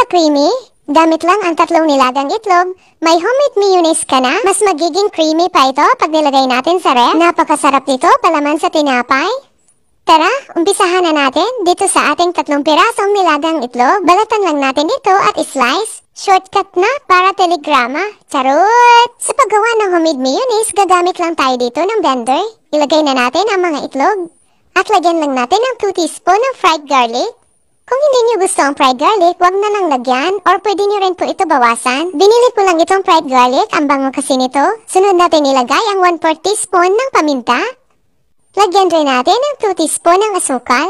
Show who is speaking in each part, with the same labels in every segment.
Speaker 1: creamy? Gamit lang ang 3 nilagang itlog, may homemade mayonnaise ka na, mas magiging creamy pa ito pag nilagay natin sa ref. Napakasarap nito palaman sa tinapay. Tara, umpisahan na natin dito sa ating 3 pirasong nilagang itlog. Balatan lang natin ito at slice. Shortcut na para telegrama. Charot! Sa paggawa ng homemade mayonnaise, gagamit lang tayo dito ng blender. Ilagay na natin ang mga itlog. At lagyan lang natin ng 2 teaspoon ng fried garlic. Kung hindi nyo gusto ang fried garlic, wag na lang lagyan or pwede nyo rin po ito bawasan. Binili ko lang itong fried garlic, ang bango kasi nito. Sunod natin ilagay ang 1/4 teaspoon ng paminta. Lagyan rin natin ng 2 teaspoon ng asukal,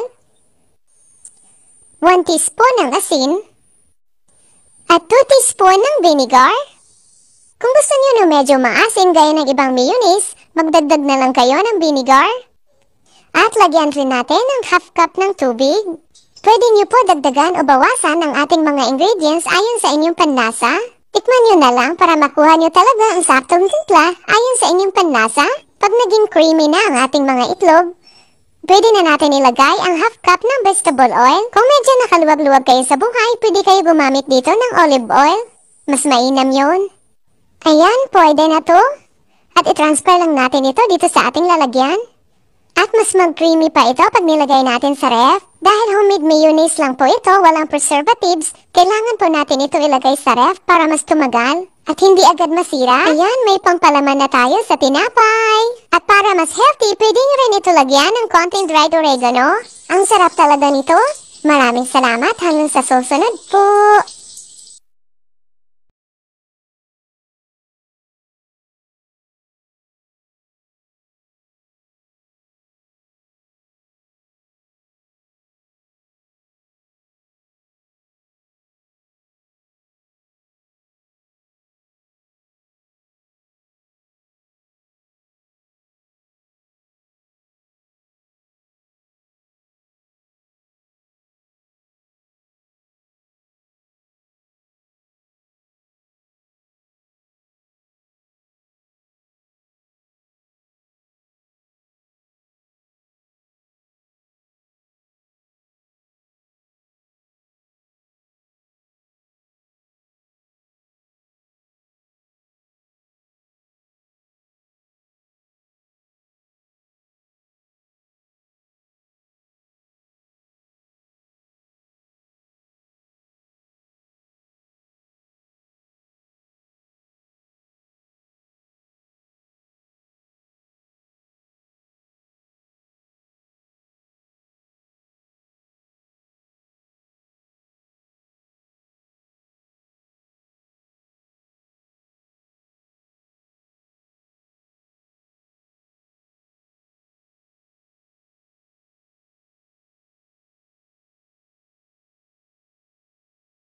Speaker 1: 1 teaspoon ng asin, at 2 teaspoon ng vinegar. Kung gusto nyo na medyo maasin gaya ng ibang mayonnaise, magdagdag na lang kayo ng vinegar. At lagyan rin natin ng half cup ng tubig. Pwede nyo po dagdagan o bawasan ang ating mga ingredients ayon sa inyong panlasa. Tikman nyo na lang para makuha nyo talaga ang saktong timpla ayon sa inyong panlasa. Pag naging creamy na ang ating mga itlog, pwede na natin ilagay ang half cup ng vegetable oil. Kung medyo nakaluwag-luwag kayo sa buhay, pwede kayo gumamit dito ng olive oil. Mas mainam yun. Ayan, pwede na to. At i-transfer lang natin ito dito sa ating lalagyan. At mas mag-creamy pa ito pag nilagay natin sa ref. Dahil homemade mayonnaise lang po ito, walang preservatives, kailangan po natin ito ilagay sa ref para mas tumagal. At hindi agad masira. Ayan, may pangpalaman na tayo sa tinapay. At para mas healthy, pwede nyo rin ito lagyan ng konting dried oregano. Ang sarap talaga nito. Maraming salamat hanggang sa susunod po.